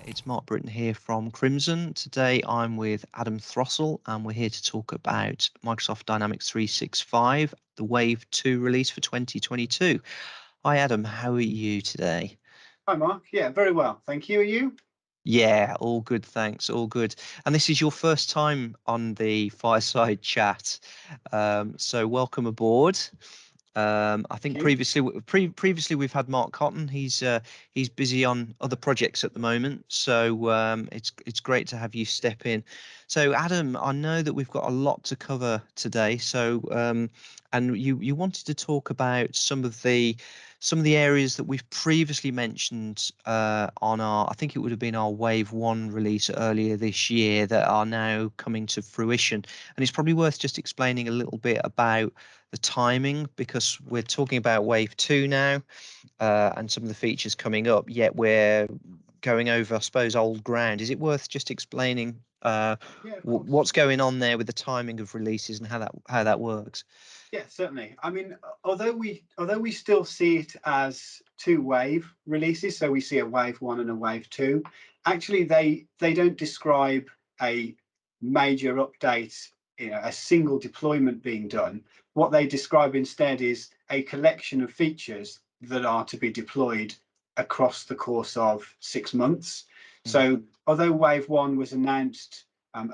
It's Mark Britton here from Crimson. Today I'm with Adam Throssell and we're here to talk about Microsoft Dynamics 365, the Wave 2 release for 2022. Hi Adam, how are you today? Hi, Mark. Yeah, very well. Thank you. Are you? Yeah, all good, thanks, all good. And this is your first time on the Fireside chat, so welcome aboard. I Thank think you. previously we've had Mark Cotton. He's busy on other projects at the moment, so it's great to have you step in. So Adam, I know that we've got a lot to cover today. So and you wanted to talk about some of the areas that we've previously mentioned on our, I think it would have been our Wave 1 release earlier this year, that are now coming to fruition. And it's probably worth just explaining a little bit about the timing, because we're talking about Wave 2 now and some of the features coming up, yet we're going over, I suppose, old ground. Is it worth just explaining Yeah, of course. what's going on there with the timing of releases and how that works? Yeah, certainly. I mean, although we still see it as two wave releases, so we see a wave 1 and a wave 2. Actually, they don't describe a major update, a single deployment being done. What they describe instead is a collection of features that are to be deployed across the course of 6 months. So, although wave 1 was announced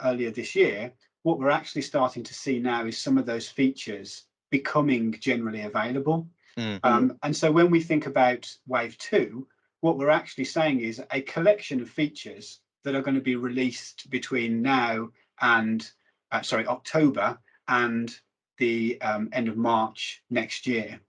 earlier this year, what we're actually starting to see now is some of those features becoming generally available. And so when we think about wave 2, what we're actually saying is a collection of features that are going to be released between now and October and the end of March next year.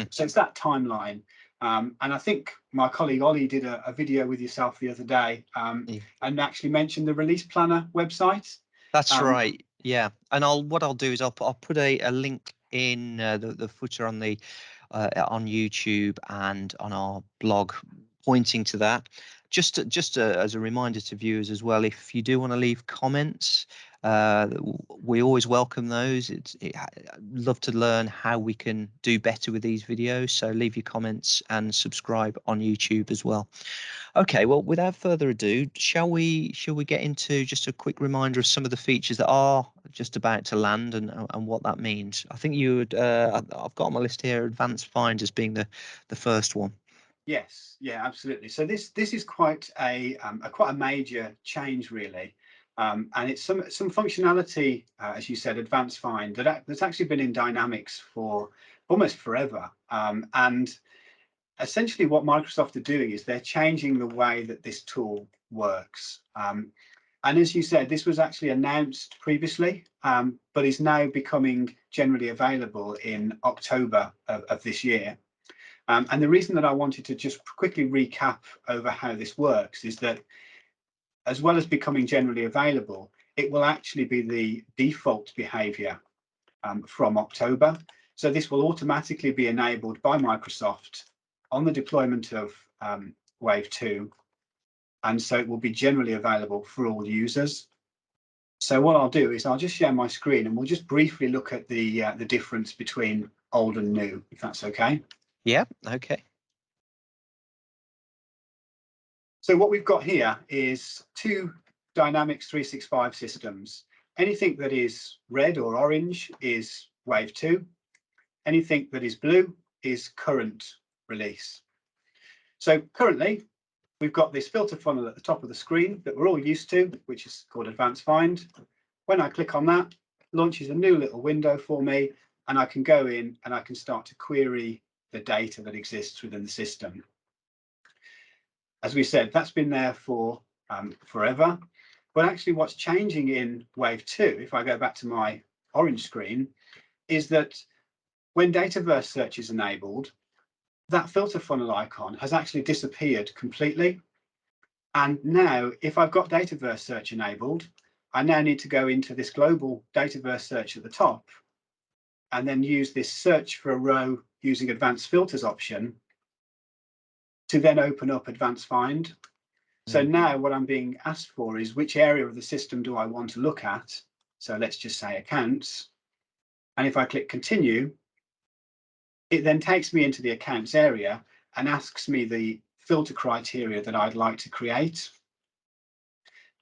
So it's that timeline. And I think my colleague Ollie did a video with yourself the other day and actually mentioned the Release Planner website. That's right. Yeah, and what I'll do is I'll put a link in the footer on the on YouTube and on our blog, pointing to that. Just as a reminder to viewers as well, if you do want to leave comments, we always welcome those. I'd love to learn how we can do better with these videos. So leave your comments and subscribe on YouTube as well. Okay, well, without further ado, shall we get into just a quick reminder of some of the features that are just about to land and what that means? I think I've got on my list here Advanced Find as being the first one. Yes, yeah, absolutely. So this is quite a quite a major change, really, and it's some functionality, as you said, Advanced Find, that's actually been in Dynamics for almost forever, and essentially what Microsoft are doing is they're changing the way that this tool works. And as you said, this was actually announced previously, but is now becoming generally available in October of this year. And the reason that I wanted to just quickly recap over how this works is that, as well as becoming generally available, it will actually be the default behavior from October. So this will automatically be enabled by Microsoft on the deployment of Wave 2. And so it will be generally available for all users. So what I'll do is I'll just share my screen and we'll just briefly look at the difference between old and new, if that's okay. Yeah, okay. So what we've got here is two Dynamics 365 systems. Anything that is red or orange is Wave 2. Anything that is blue is current release. So currently, we've got this filter funnel at the top of the screen that we're all used to, which is called Advanced Find. When I click on that, it launches a new little window for me, and I can go in and I can start to query the data that exists within the system. As we said, that's been there for forever. But actually what's changing in Wave 2, if I go back to my orange screen, is that when Dataverse search is enabled, that filter funnel icon has actually disappeared completely. And now, if I've got Dataverse search enabled, I now need to go into this global Dataverse search at the top and then use this search for a row using advanced filters option to then open up Advanced Find. So now what I'm being asked for is which area of the system do I want to look at? So let's just say accounts. And if I click continue, it then takes me into the accounts area and asks me the filter criteria that I'd like to create.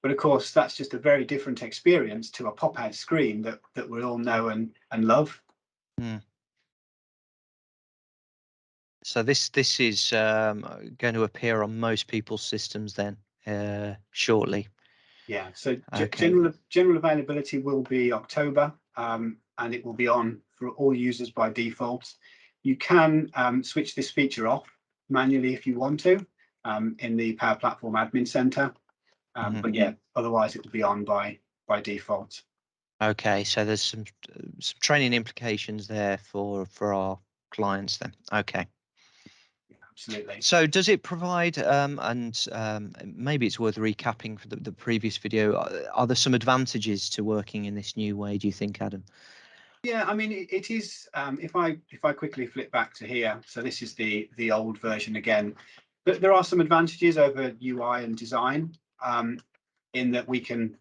But of course, that's just a very different experience to a pop-out screen that we all know and love. Mm. So this is going to appear on most people's systems then shortly. Yeah, so Okay. general availability will be October, and it will be on for all users by default. You can switch this feature off manually if you want to in the Power Platform Admin Center, but yeah, otherwise it will be on by default. Okay, so there's some training implications there for our clients then. Okay. Absolutely. So does it provide, and maybe it's worth recapping for the previous video, are there some advantages to working in this new way, do you think, Adam? Yeah, I mean, it is, if I quickly flip back to here, so this is the old version again, but there are some advantages over UI and design, in that we can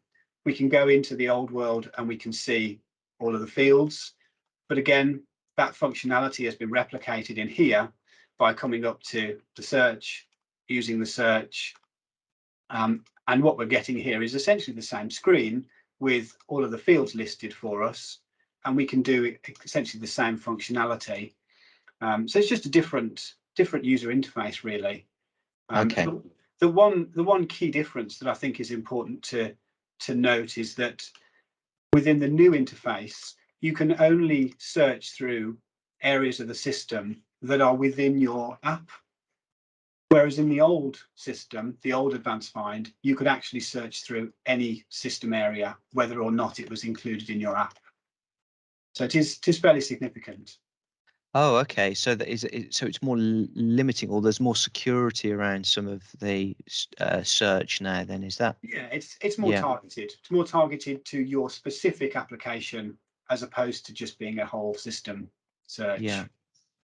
go into the old world and we can see all of the fields. But again, that functionality has been replicated in here by coming up to the search, using the search. And what we're getting here is essentially the same screen with all of the fields listed for us. And we can do essentially the same functionality. So it's just a different user interface, really. Okay. The one key difference that I think is important to note is that within the new interface, you can only search through areas of the system that are within your app. Whereas in the old system, the old Advanced Find, you could actually search through any system area, whether or not it was included in your app. So it is fairly significant. Oh, okay. So that is it, so it's more limiting, or there's more security around some of the search now. Then is that? Yeah, it's more Yeah. targeted. It's more targeted to your specific application as opposed to just being a whole system search. Yeah.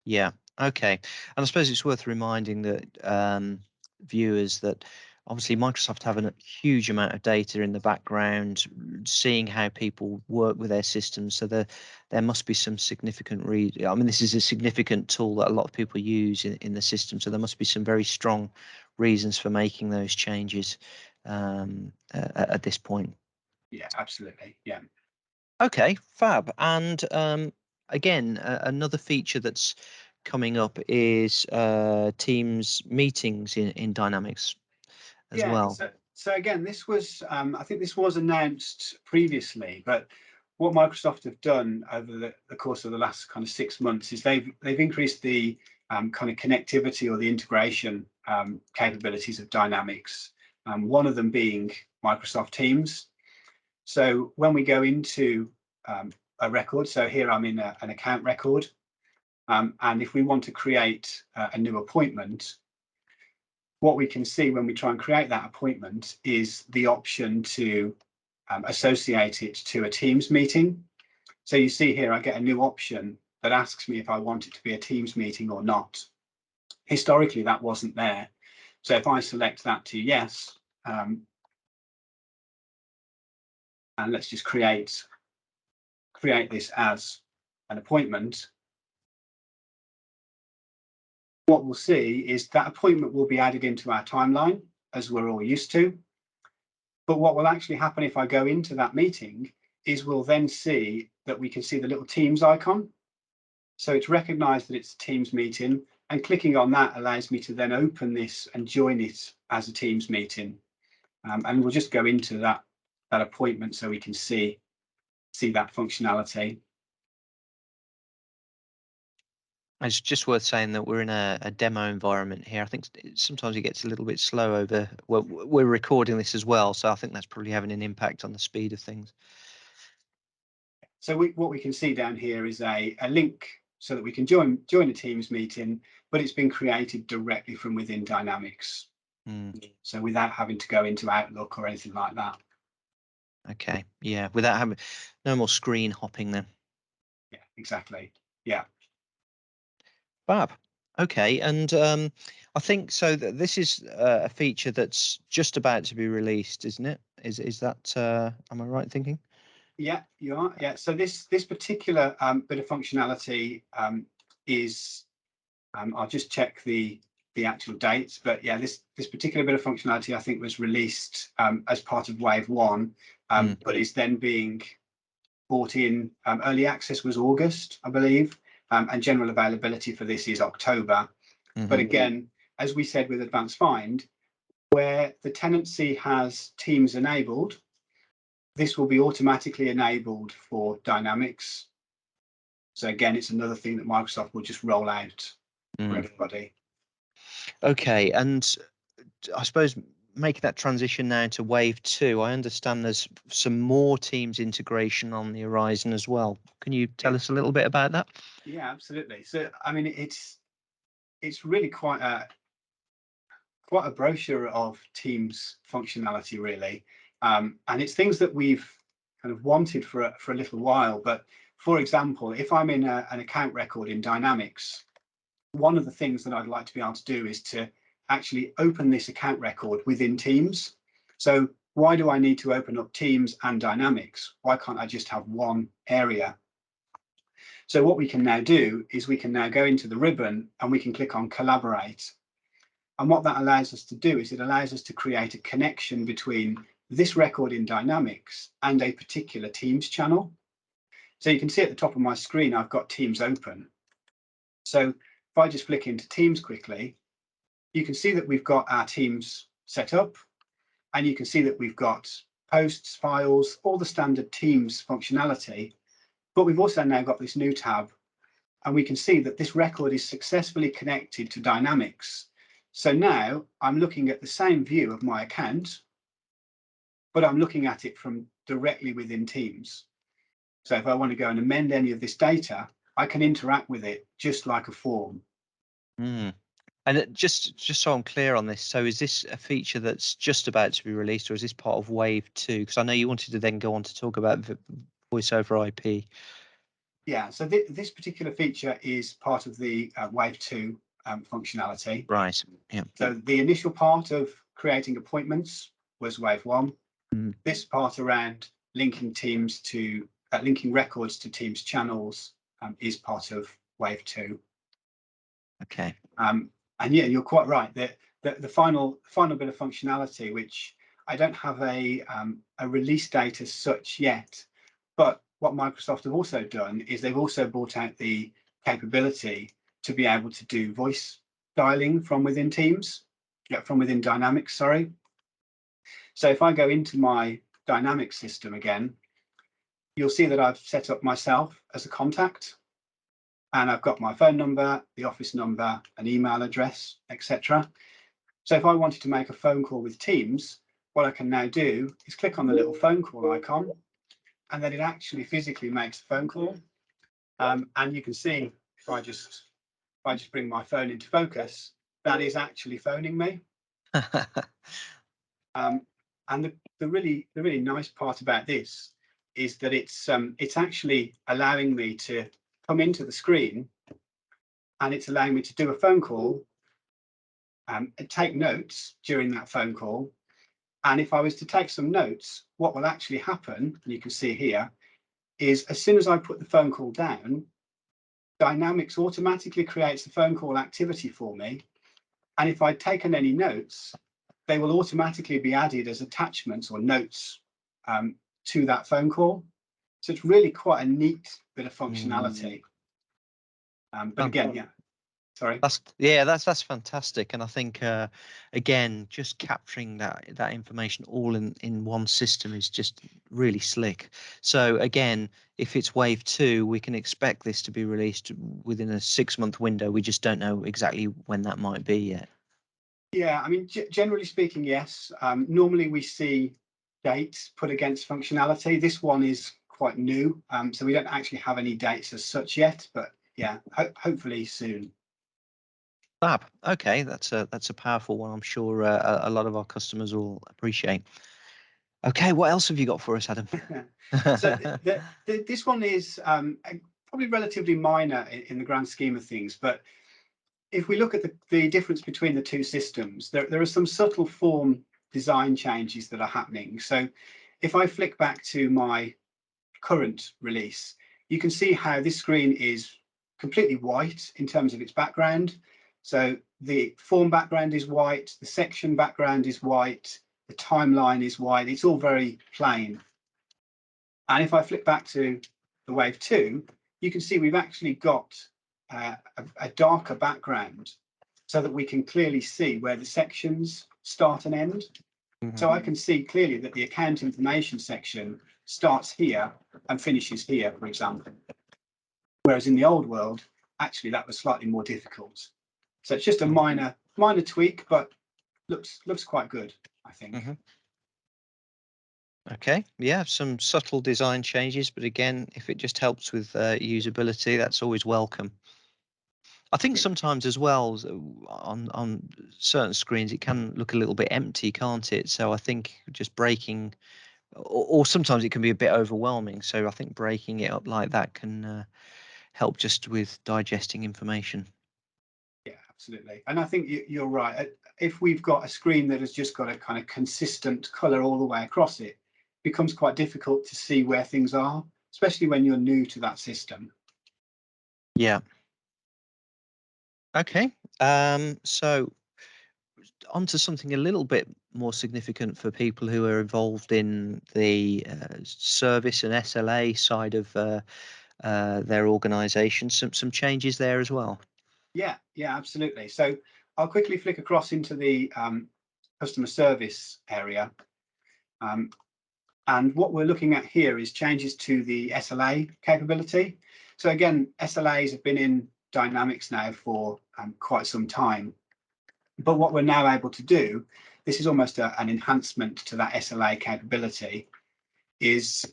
Yeah. Okay. And I suppose it's worth reminding that viewers that obviously Microsoft have a huge amount of data in the background, seeing how people work with their systems. So there must be some significant I mean, this is a significant tool that a lot of people use in the system. So there must be some very strong reasons for making those changes at this point. Yeah, absolutely. Yeah. Okay, fab. And again, another feature that's coming up is Teams meetings in Dynamics as Yeah. well. So again, this was I think this was announced previously, but what Microsoft have done over the course of the last kind of 6 months is they've increased the kind of connectivity or the integration capabilities of Dynamics. One of them being Microsoft Teams. So when we go into a record, so here I'm in an account record, and if we want to create a new appointment, what we can see when we try and create that appointment is the option to associate it to a Teams meeting. So you see here, I get a new option that asks me if I want it to be a Teams meeting or not. Historically, that wasn't there. So if I select that to yes, and let's just create this as an appointment, what we'll see is that appointment will be added into our timeline, as we're all used to. But what will actually happen if I go into that meeting is we'll then see that we can see the little Teams icon. So it's recognized that it's a Teams meeting, and clicking on that allows me to then open this and join it as a Teams meeting. And we'll just go into that appointment so we can see that functionality. It's just worth saying that we're in a demo environment here. I think sometimes it gets a little bit slow over. Well, we're recording this as well, so I think that's probably having an impact on the speed of things. So what we can see down here is a link so that we can join a Teams meeting, but it's been created directly from within Dynamics. So without having to go into Outlook or anything like that. Okay, yeah, without having no more screen hopping then. Yeah, exactly. Yeah. Fab. Okay, and I think so. This is a feature that's just about to be released, isn't it? Is that am I right in thinking? Yeah, you are. Yeah. So this particular bit of functionality is I'll just check the the actual dates, but yeah, this particular bit of functionality I think was released as part of Wave 1, but is then being bought in. Early access was August, I believe, and general availability for this is October. But again, as we said with Advanced Find, where the tenancy has Teams enabled, this will be automatically enabled for Dynamics. So again, it's another thing that Microsoft will just roll out for everybody. Okay, and I suppose making that transition now to Wave 2, I understand there's some more Teams integration on the horizon as well. Can you tell us a little bit about that? Yeah, absolutely. So I mean, it's really quite a brochure of Teams functionality, really, and it's things that we've kind of wanted for a little while. But for example, if I'm in an account record in Dynamics, one of the things that I'd like to be able to do is to actually open this account record within Teams. So why do I need to open up Teams and Dynamics? Why can't I just have one area? So what we can now do is we can now go into the ribbon and we can click on Collaborate. And what that allows us to do is it allows us to create a connection between this record in Dynamics and a particular Teams channel. So you can see at the top of my screen, I've got Teams open. So if I just flick into Teams quickly, you can see that we've got our Teams set up, and you can see that we've got posts, files, all the standard Teams functionality. But we've also now got this new tab, and we can see that this record is successfully connected to Dynamics. So now I'm looking at the same view of my account, but I'm looking at it from directly within Teams. So if I want to go and amend any of this data, I can interact with it just like a form. And just so I'm clear on this, so is this a feature that's just about to be released, or is this part of Wave 2? Because I know you wanted to then go on to talk about voice over IP. Yeah, so this particular feature is part of the Wave 2 functionality. Right. Yeah. So the initial part of creating appointments was Wave 1. This part around linking Teams to linking records to Teams channels is part of Wave 2. Okay. And yeah, you're quite right. The final bit of functionality, which I don't have a release date as such yet, but what Microsoft have also done is they've also brought out the capability to be able to do voice dialing from within Teams, from within Dynamics, sorry. So if I go into my Dynamics system again, you'll see that I've set up myself as a contact, and I've got my phone number, the office number, an email address, etc. So if I wanted to make a phone call with Teams, what I can now do is click on the little phone call icon, and then it actually physically makes a phone call. And you can see if I just bring my phone into focus, that is actually phoning me. And the really nice part about this is that it's actually allowing me to come into the screen, and it's allowing me to do a phone call and take notes during that phone call. And if I was to take some notes, what will actually happen, and you can see here, is as soon as I put the phone call down, Dynamics automatically creates a phone call activity for me. And if I'd taken any notes, they will automatically be added as attachments or notes to that phone call. So it's really quite a neat bit of functionality. But again, yeah, sorry. That's fantastic, and I think again, just capturing that information all in one system is just really slick. So again, if it's Wave 2, we can expect this to be released within a 6-month window. We just don't know exactly when that might be yet. Yeah, I mean, generally speaking, yes. Normally we see dates put against functionality. This one is quite new, so we don't actually have any dates as such yet, but yeah, hopefully soon. Fab. Okay, that's a powerful one. I'm sure a lot of our customers will appreciate. Okay, what else have you got for us, Adam? So this one is probably relatively minor in the grand scheme of things, but if we look at the difference between the two systems, there are some subtle form design changes that are happening. So if I flick back to my current release, you can see how this screen is completely white in terms of its background. So the form background is white, the section background is white, the timeline is white. It's all very plain. And if I flip back to the Wave 2, you can see we've actually got a darker background so that we can clearly see where the sections start and end. So I can see clearly that the account information section starts here and finishes here, for example. Whereas in the old world, actually that was slightly more difficult. So it's just a minor tweak, but looks quite good, I think. Okay, yeah, some subtle design changes, but again, if it just helps with usability, that's always welcome. I think sometimes as well on certain screens it can look a little bit empty, can't it? So I think just breaking, or sometimes it can be a bit overwhelming. So I think breaking it up like that can help just with digesting information. Yeah, absolutely. And I think you're right. If we've got a screen that has just got a kind of consistent color all the way across it, it becomes quite difficult to see where things are, especially when you're new to that system. Yeah. Okay. So onto something a little bit more significant for people who are involved in the service and SLA side of their organisation. Some changes there as well. Yeah, absolutely. So I'll quickly flick across into the customer service area. And what we're looking at here is changes to the SLA capability. So again, SLAs have been in Dynamics now for quite some time. But what we're now able to do, this is almost an enhancement to that SLA capability, is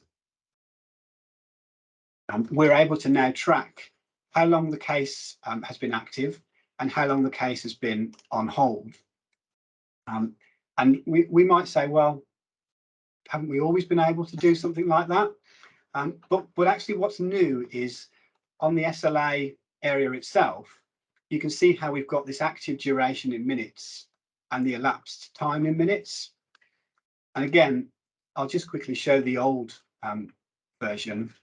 we're able to now track how long the case has been active and how long the case has been on hold. And we might say, well, haven't we always been able to do something like that? But actually what's new is on the SLA area itself, you can see how we've got this active duration in minutes and the elapsed time in minutes. And again, I'll just quickly show the old version.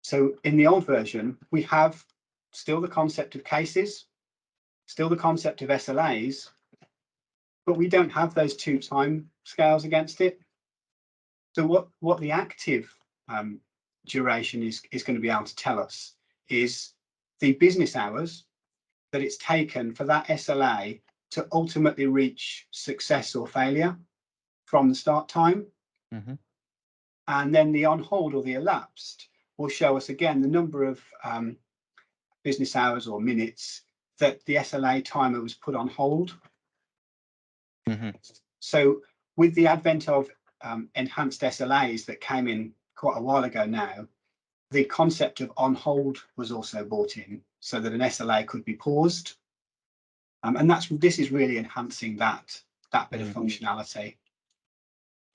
So in the old version, we have still the concept of cases, still the concept of SLAs, but we don't have those two time scales against it. So what the active duration is going to be able to tell us is the business hours that it's taken for that SLA to ultimately reach success or failure from the start time. And then the on hold or the elapsed will show us again the number of business hours or minutes that the SLA timer was put on hold. So with the advent of enhanced SLAs that came in quite a while ago now, the concept of on hold was also brought in so that an SLA could be paused. And this is really enhancing that bit of functionality.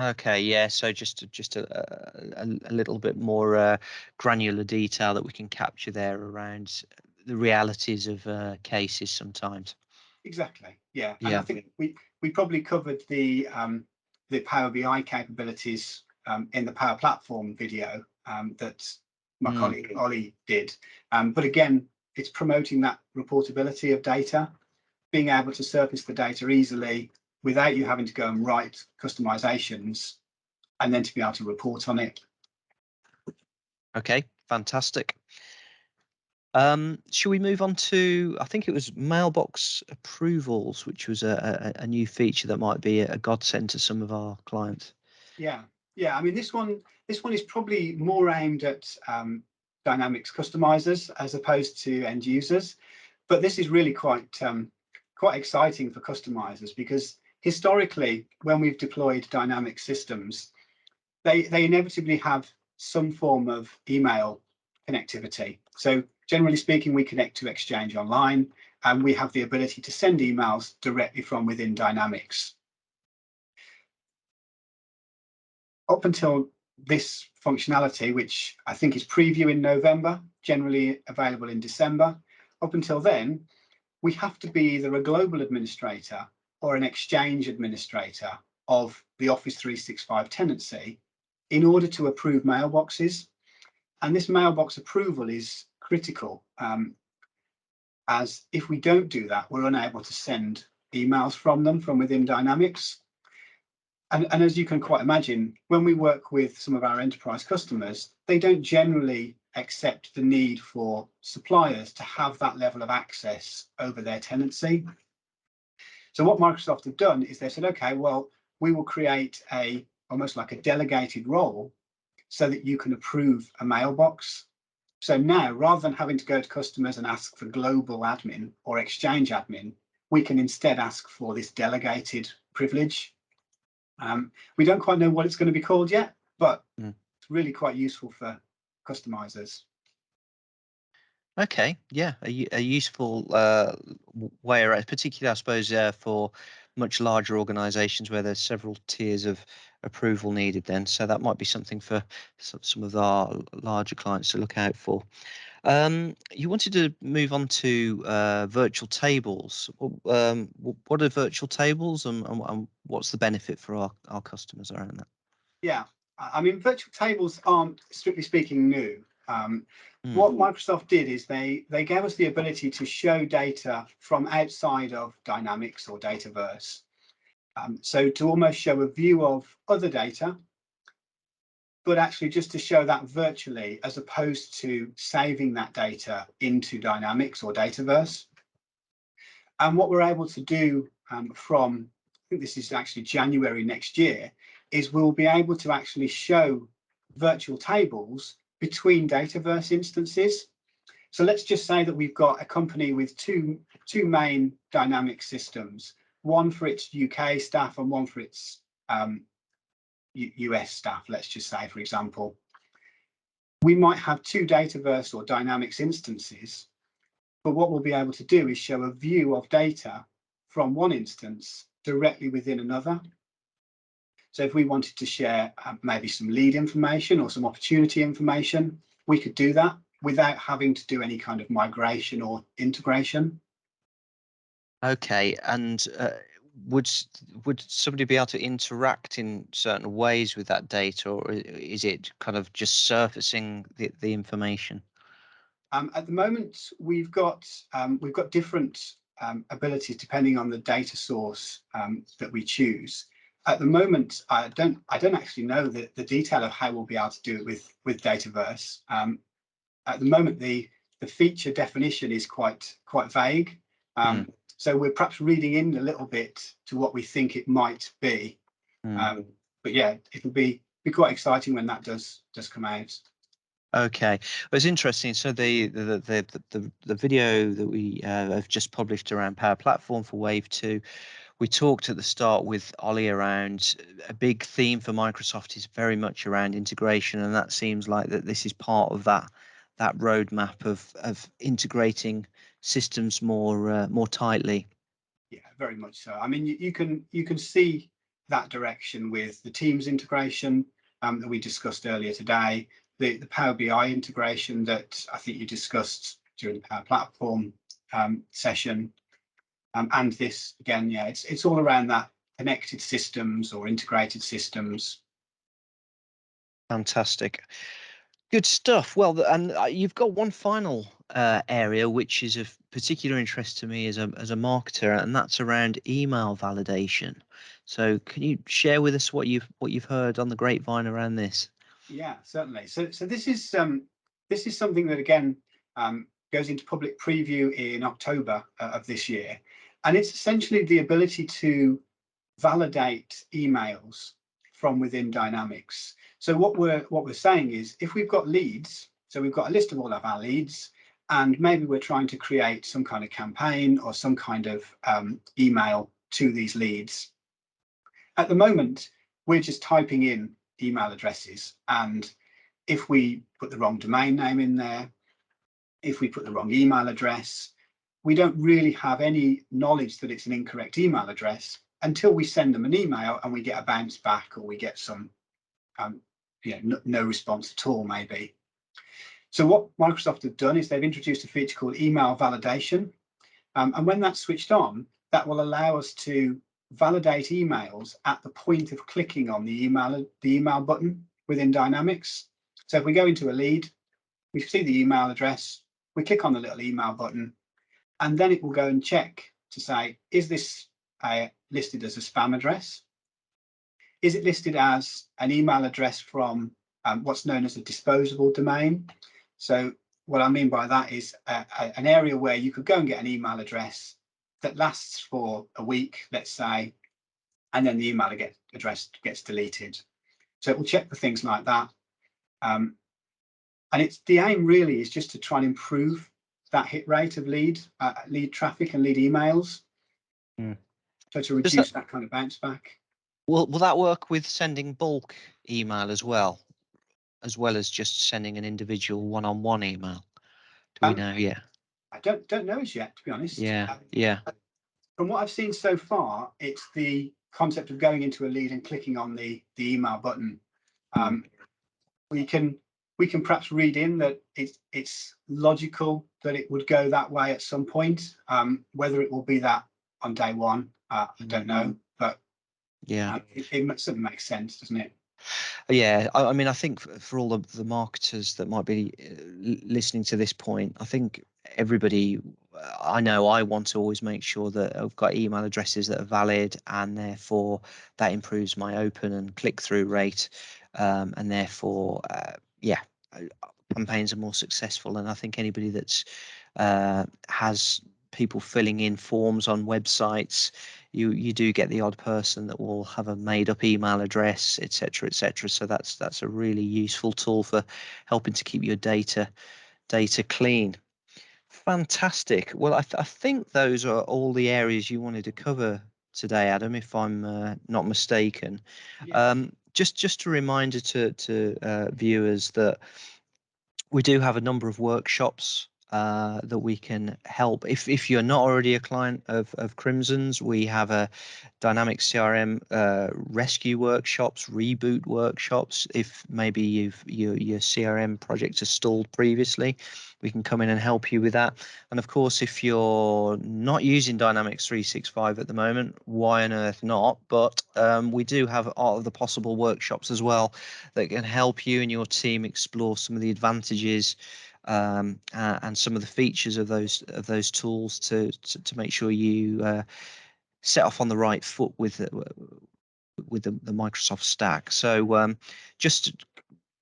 Okay, yeah. So just a little bit more granular detail that we can capture there around the realities of cases sometimes. Exactly. Yeah. And Yeah. I think we probably covered the Power BI capabilities in the Power Platform video that my colleague Ollie did. But again, it's promoting that reportability of data, being able to surface the data easily without you having to go and write customizations and then to be able to report on it. Okay, fantastic. Shall we move on to, I think it was Mailbox approvals, which was a new feature that might be a godsend to some of our clients. Yeah. I mean, this one is probably more aimed at Dynamics customizers as opposed to end users, but this is really quite exciting for customizers because historically, when we've deployed Dynamics systems, they inevitably have some form of email connectivity. So generally speaking, we connect to Exchange Online and we have the ability to send emails directly from within Dynamics. Up until this functionality, which I think is preview in November, generally available in December, up until then, we have to be either a global administrator or an Exchange administrator of the Office 365 tenancy in order to approve mailboxes. And this mailbox approval is critical. as if we don't do that, we're unable to send emails from them from within Dynamics. And as you can quite imagine, when we work with some of our enterprise customers, they don't generally accept the need for suppliers to have that level of access over their tenancy. So what Microsoft have done is they said, okay, well, we will create almost like a delegated role so that you can approve a mailbox. So now, rather than having to go to customers and ask for global admin or exchange admin, we can instead ask for this delegated privilege. We don't quite know what it's going to be called yet, but it's really quite useful for customizers. Okay, yeah, a useful way around, particularly I suppose for much larger organisations where there's several tiers of approval needed. Then, so that might be something for some of our larger clients to look out for. You wanted to move on to virtual tables. What are virtual tables, and what's the benefit for our customers around that? Yeah, I mean, virtual tables aren't, strictly speaking, new. Mm. What Microsoft did is they gave us the ability to show data from outside of Dynamics or Dataverse. So to almost show a view of other data, but actually just to show that virtually, as opposed to saving that data into Dynamics or Dataverse. And what we're able to do from, I think this is actually January next year, is we'll be able to actually show virtual tables between Dataverse instances. So let's just say that we've got a company with two main Dynamics systems, one for its UK staff and one for its US staff, let's just say, for example. We might have two Dataverse or Dynamics instances, but what we'll be able to do is show a view of data from one instance directly within another. So if we wanted to share maybe some lead information or some opportunity information, we could do that without having to do any kind of migration or integration. Okay, and would somebody be able to interact in certain ways with that data, or is it kind of just surfacing the information? At the moment, we've got different abilities depending on the data source that we choose. At the moment, I don't actually know the detail of how we'll be able to do it with Dataverse. At the moment, the feature definition is quite vague. So we're perhaps reading in a little bit to what we think it might be. But yeah, it'll be quite exciting when that does come out. Okay, well, it's interesting. So the video that we have just published around Power Platform for Wave 2, we talked at the start with Ollie around a big theme for Microsoft is very much around integration, and that seems like that this is part of that roadmap of integrating systems more tightly. Yeah, very much so. I mean, you can see that direction with the Teams integration that we discussed earlier today, the Power BI integration that I think you discussed during the Power Platform session, and this again, yeah, it's all around that connected systems or integrated systems. Fantastic. Good stuff. Well, and you've got one final area which is of particular interest to me as a marketer, and that's around email validation. So, can you share with us what you've heard on the grapevine around this? Yeah, certainly. So this is something that again goes into public preview in October of this year, and it's essentially the ability to validate emails from within Dynamics. So what we're saying is, if we've got leads, so we've got a list of all of our leads, and maybe we're trying to create some kind of campaign or some kind of email to these leads. At the moment, we're just typing in email addresses, and if we put the wrong domain name in there, if we put the wrong email address, we don't really have any knowledge that it's an incorrect email address until we send them an email and we get a bounce back, or we get some no response at all, maybe. So what Microsoft have done is they've introduced a feature called email validation, and when that's switched on, that will allow us to validate emails at the point of clicking on the email button within Dynamics. So if we go into a lead, we see the email address, we click on the little email button, and then it will go and check to say, is this listed as a spam address? Is it listed as an email address from what's known as a disposable domain? So what I mean by that is an area where you could go and get an email address that lasts for a week, let's say, and then the email address gets deleted. So it will check for things like that. And it's the aim really is just to try and improve that hit rate of lead traffic and lead emails. So to reduce that kind of bounce back. Will that work with sending bulk email as well as just sending an individual one-on-one email? Do we know? Yeah. I don't know as yet, to be honest. Yeah. Yeah. From what I've seen so far, it's the concept of going into a lead and clicking on the email button. We can perhaps read in that it's logical that it would go that way at some point. Whether it will be that on day one, I don't know. But yeah, it certainly makes sense, doesn't it? Yeah, I mean, I think for all the marketers that might be listening to this point, I think everybody, I know I want to always make sure that I've got email addresses that are valid, and therefore that improves my open and click-through rate, and therefore, yeah, campaigns are more successful. And I think anybody that's has people filling in forms on websites, you do get the odd person that will have a made up email address, etc., etc. So that's a really useful tool for helping to keep your data clean. Fantastic. Well, I think those are all the areas you wanted to cover today, Adam, if I'm not mistaken. Yeah. Just a reminder to viewers that we do have a number of workshops that we can help. If you're not already a client of Crimson's, we have a dynamic CRM rescue workshops, reboot workshops. If maybe your CRM project has stalled previously, we can come in and help you with that. And of course, if you're not using Dynamics 365 at the moment, why on earth not? But we do have all of the possible workshops as well that can help you and your team explore some of the advantages and some of the features of those tools to make sure you set off on the right foot with the Microsoft stack. So just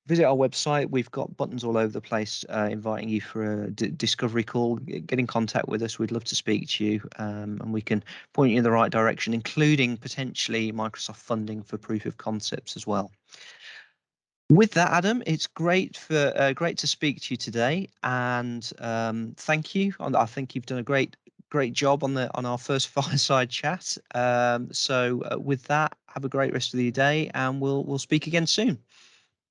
visit our website. We've got buttons all over the place inviting you for a discovery call. Get in contact with us. We'd love to speak to you, and we can point you in the right direction, including potentially Microsoft funding for proof of concepts as well. With that, Adam, it's great to speak to you today, and thank you. I think you've done a great job on our first Fireside chat. So with that, have a great rest of the day, and we'll speak again soon.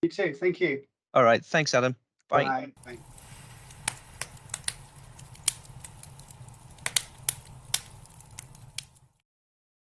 You too. Thank you. All right. Thanks, Adam. Bye. Bye. Bye.